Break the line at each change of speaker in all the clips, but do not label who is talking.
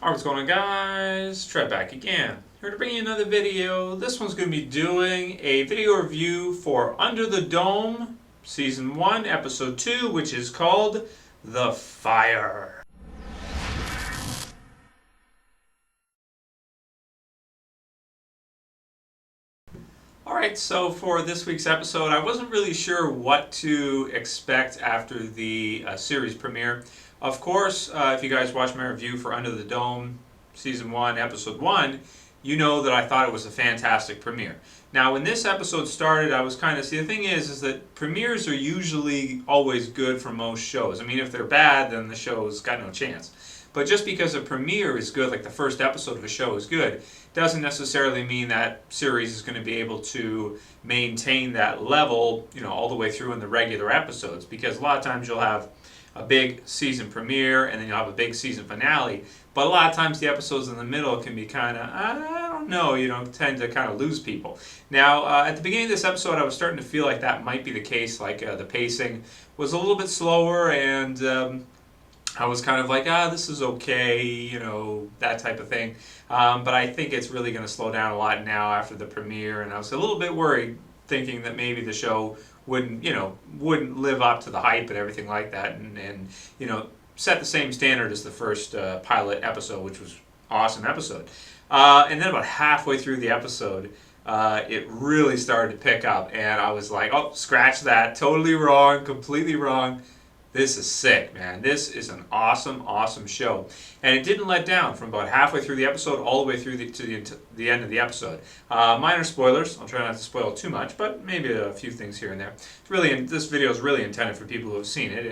Alright, what's going on, guys? Trev back again. Here to bring you another video. This one's going to be doing a video review for Under the Dome, Season 1, Episode 2, which is called The Fire. Alright, so for this week's episode, I wasn't really sure what to expect after the series premiere. Of course, if you guys watched my review for Under the Dome, Season 1, Episode 1, you know that I thought it was a fantastic premiere. Now, when this episode started, I was kind of... See, the thing is that premieres are usually always good for most shows. I mean, if they're bad, then the show's got no chance. But just because a premiere is good, like the first episode of a show is good, doesn't necessarily mean that series is going to be able to maintain that level, all the way through in the regular episodes. Because a lot of times you'll have a big season premiere and then you'll have a big season finale. But a lot of times the episodes in the middle can be kind of, I don't know, tend to kind of lose people. Now, at the beginning of this episode, I was starting to feel like that might be the case. Like the pacing was a little bit slower, and I was kind of like, this is okay, that type of thing. But I think it's really going to slow down a lot now after the premiere, and I was a little bit worried, thinking that maybe the show wouldn't live up to the hype and everything like that, and set the same standard as the first pilot episode, which was an awesome episode. And then about halfway through the episode, it really started to pick up, and I was like, oh, scratch that, totally wrong, completely wrong. This is sick, man. This is an awesome, awesome show. And it didn't let down from about halfway through the episode all the way through to the end of the episode. Minor spoilers. I'll try not to spoil too much, but maybe a few things here and there. This video is really intended for people who have seen it.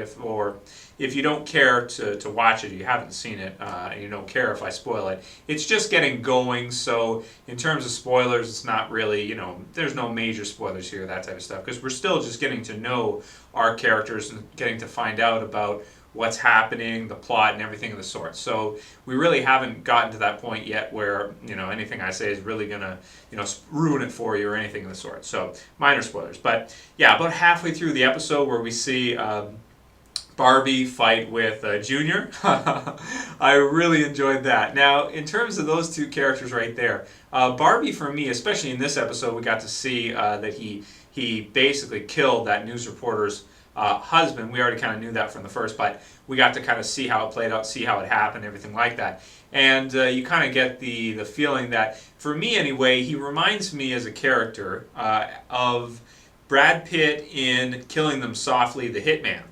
If you don't care to watch it, you haven't seen it, and you don't care if I spoil it, it's just getting going. So in terms of spoilers, it's not really, there's no major spoilers here, that type of stuff, because we're still just getting to know our characters and getting to find out about what's happening, the plot, and everything of the sort. So we really haven't gotten to that point yet where anything I say is really gonna ruin it for you or anything of the sort. So minor spoilers, but yeah, about halfway through the episode where we see Barbie fight with Junior, I really enjoyed that. Now, in terms of those two characters right there, Barbie for me, especially in this episode, we got to see that he basically killed that news reporter's husband. We already kind of knew that from the first, but we got to kind of see how it played out, see how it happened, everything like that. And you kind of get the feeling that, for me anyway, he reminds me as a character of Brad Pitt in Killing Them Softly, the Hitman.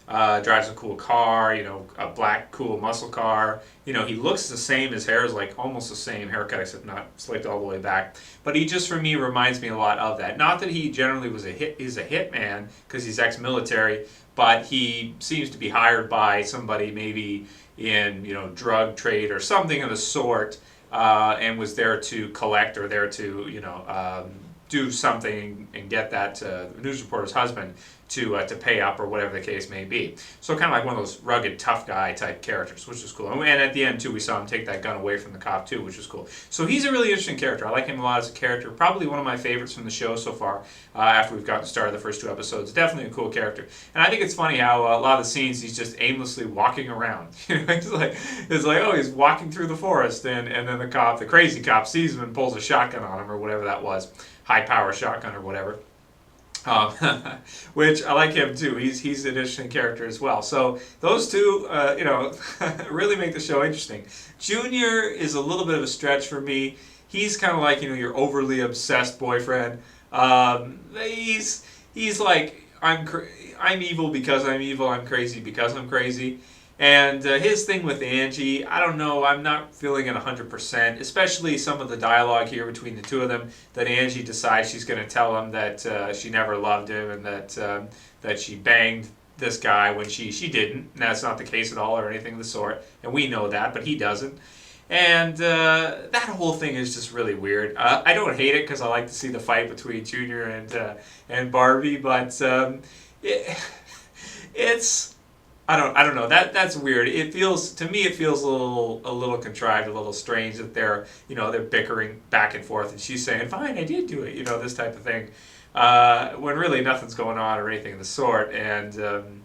Drives a cool car, a black cool muscle car. He looks the same. His hair is like almost the same haircut, except not slicked all the way back. But he just, for me, reminds me a lot of that. Not that he generally is a hitman because he's ex-military, but he seems to be hired by somebody maybe in drug trade or something of the sort, and was there to collect or there to do something and get that news reporter's husband to pay up or whatever the case may be. So kind of like one of those rugged tough guy type characters, which is cool. And at the end too, we saw him take that gun away from the cop too, which was cool. So he's a really interesting character. I like him a lot as a character. Probably one of my favorites from the show so far. After we've gotten started the first two episodes, definitely a cool character. And I think it's funny how a lot of the scenes he's just aimlessly walking around. It's like oh, he's walking through the forest, and then the crazy cop sees him and pulls a shotgun on him or whatever that was. High power shotgun or whatever. Which I like him too. He's an interesting character as well. So those two, really make the show interesting. Junior is a little bit of a stretch for me. He's kind of like your overly obsessed boyfriend. He's like I'm evil because I'm evil. I'm crazy because I'm crazy. And his thing with Angie, I don't know, I'm not feeling it 100%, especially some of the dialogue here between the two of them, that Angie decides she's going to tell him that she never loved him and that she banged this guy when she didn't. And that's not the case at all or anything of the sort. And we know that, but he doesn't. And that whole thing is just really weird. I don't hate it because I like to see the fight between Junior and Barbie, but it's... I don't know. That's weird. It feels a little contrived, a little strange that they're bickering back and forth, and she's saying, "Fine, I did do it," this type of thing, when really nothing's going on or anything of the sort, and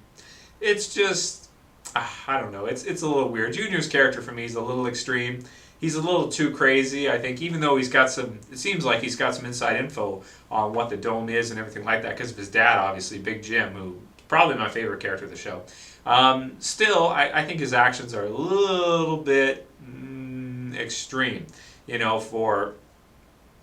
it's just I don't know. It's a little weird. Junior's character for me is a little extreme. He's a little too crazy. I think even though he's got some, it seems like he's got some inside info on what the dome is and everything like that because of his dad, obviously, Big Jim, who probably my favorite character of the show. Still, I think his actions are a little bit extreme,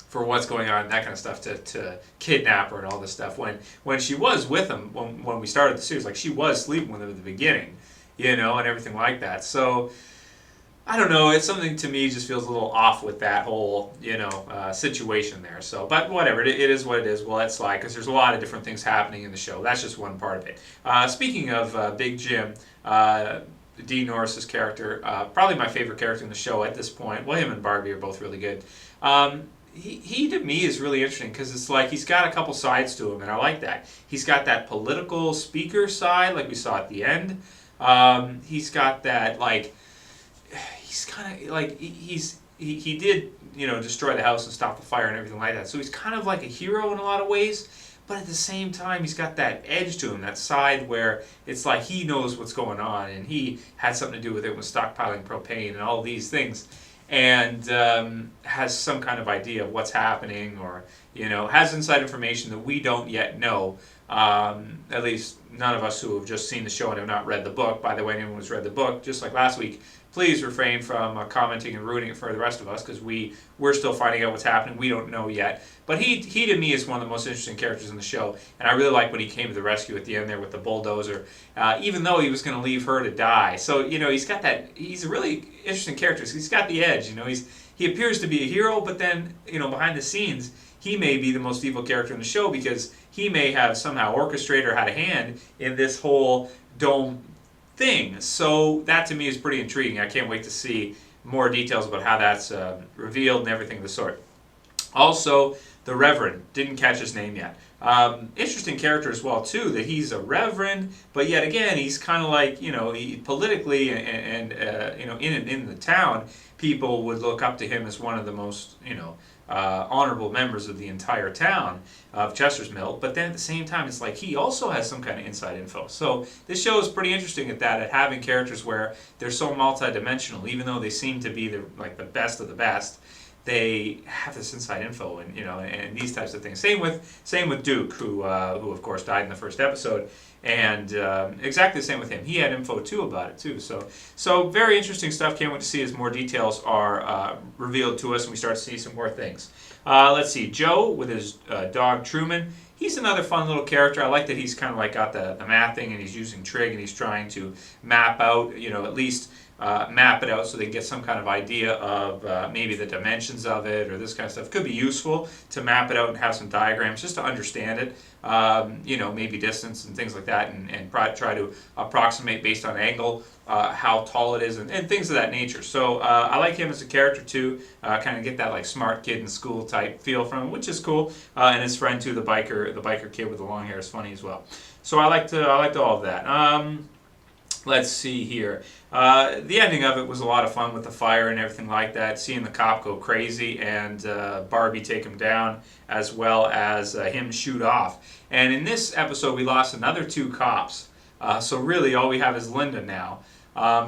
for what's going on, that kind of stuff, to kidnap her and all this stuff. When she was with him, when we started the series, like she was sleeping with him at the beginning, and everything like that. So I don't know. It's something to me just feels a little off with that whole situation there. So, but whatever. It is what it is. We'll let slide because there's a lot of different things happening in the show. That's just one part of it. Speaking of Big Jim. Dean Norris's character, probably my favorite character in the show at this point. Well, him and Barbie are both really good. He to me is really interesting because it's like he's got a couple sides to him, and I like that. He's got that political speaker side, like we saw at the end. He's got that he's kind of like he did destroy the house and stop the fire and everything like that. So he's kind of like a hero in a lot of ways. But at the same time, he's got that edge to him, that side where it's like he knows what's going on, and he had something to do with it with stockpiling propane and all these things, and has some kind of idea of what's happening, or has inside information that we don't yet know. At least none of us who have just seen the show and have not read the book. By the way, anyone who's read the book, just like last week, please refrain from commenting and ruining it for the rest of us because we're still finding out what's happening. We don't know yet. But he to me is one of the most interesting characters in the show, and I really like when he came to the rescue at the end there with the bulldozer, even though he was going to leave her to die. So he's got that. He's a really interesting character. He's got the edge. He appears to be a hero, but then behind the scenes he may be the most evil character in the show because he may have somehow orchestrated or had a hand in this whole dome thing. So that to me is pretty intriguing. I can't wait to see more details about how that's revealed and everything of the sort. Also, the Reverend, didn't catch his name yet. Interesting character as well too, that he's a Reverend, but yet again he's kind of like he politically and in the town, people would look up to him as one of the most honorable members of the entire town of Chester's Mill, but then at the same time it's like he also has some kind of inside info. So this show is pretty interesting at having characters where they're so multi-dimensional, even though they seem to be the best of the best. They have this inside info and these types of things. Same with Duke, who of course died in the first episode, and exactly the same with him. He had info too about it too. So very interesting stuff. Can't wait to see as more details are revealed to us and we start to see some more things. Let's see, Joe with his dog Truman. He's another fun little character. I like that he's kind of got the math thing, and he's using trig, and he's trying to map out, at least map it out so they can get some kind of idea of maybe the dimensions of it or this kind of stuff. Could be useful to map it out and have some diagrams just to understand it, maybe distance and things like that, and try to approximate based on angle how tall it is and things of that nature. So I like him as a character too, kind of get that smart kid in school type feel from him, which is cool. And his friend too, the biker kid with the long hair, is funny as well. So I liked all of that. Let's see here. The ending of it was a lot of fun with the fire and everything like that, seeing the cop go crazy and Barbie take him down, as well as him shoot off. And in this episode we lost another 2 cops. So really all we have is Linda now.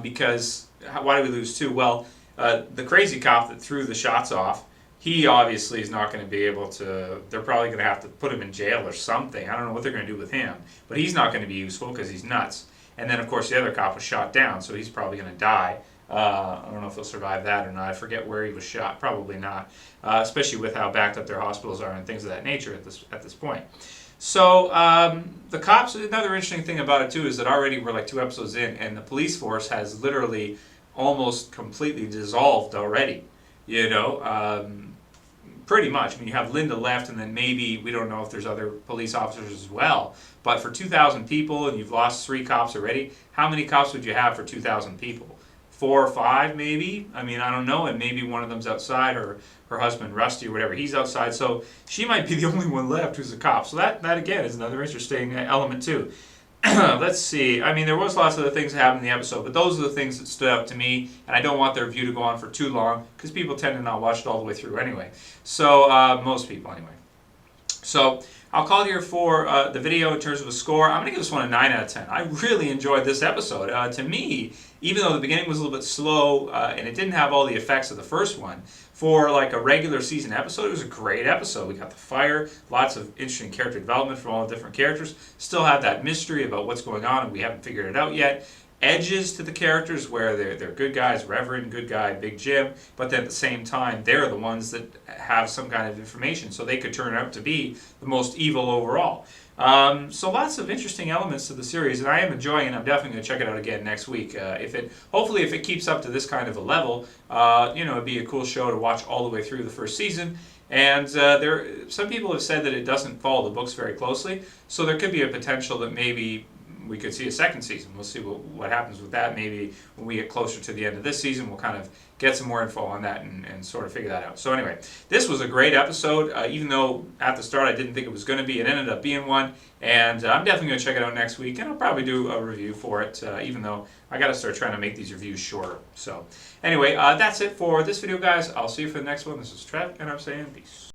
Because why did we lose 2? Well, the crazy cop that threw the shots off, he obviously is not going to be able to, they're probably going to have to put him in jail or something. I don't know what they're going to do with him, but he's not going to be useful because he's nuts. And then, of course, the other cop was shot down, so he's probably going to die. I don't know if he'll survive that or not. I forget where he was shot. Probably not, especially with how backed up their hospitals are and things of that nature at this point. So the cops, another interesting thing about it, too, is that already we're 2 episodes in, and the police force has literally almost completely dissolved already, pretty much. I mean, you have Linda left, and then maybe, we don't know if there's other police officers as well. But for 2,000 people, and you've lost 3 cops already, how many cops would you have for 2,000 people? 4 or 5, maybe? I mean, I don't know, and maybe one of them's outside, or her husband, Rusty, or whatever, he's outside, so she might be the only one left who's a cop. So that again, is another interesting element, too. Let's see. I mean, there was lots of other things that happened in the episode, but those are the things that stood out to me, and I don't want their review to go on for too long, because people tend to not watch it all the way through anyway. So, most people anyway. So, I'll call it here for the video in terms of a score. I'm going to give this one a 9 out of 10. I really enjoyed this episode. To me, even though the beginning was a little bit slow and it didn't have all the effects of the first one, for like a regular season episode, it was a great episode. We got the fire, lots of interesting character development from all the different characters. Still have that mystery about what's going on and we haven't figured it out yet. Edges to the characters where they're good guys, Reverend, good guy, Big Jim, but then at the same time, they're the ones that have some kind of information, so they could turn out to be the most evil overall. So lots of interesting elements to the series, and I am enjoying it. I'm definitely going to check it out again next week. Hopefully, if it keeps up to this kind of a level, it'd be a cool show to watch all the way through the first season. And some people have said that it doesn't follow the books very closely, so there could be a potential that maybe we could see a second season. We'll see what happens with that. Maybe when we get closer to the end of this season, we'll kind of get some more info on that and sort of figure that out. So anyway, this was a great episode. Even though at the start I didn't think it was going to be, it ended up being one. And I'm definitely going to check it out next week, and I'll probably do a review for it, even though I got to start trying to make these reviews shorter. So anyway, that's it for this video, guys. I'll see you for the next one. This is Trev, and I'm saying peace.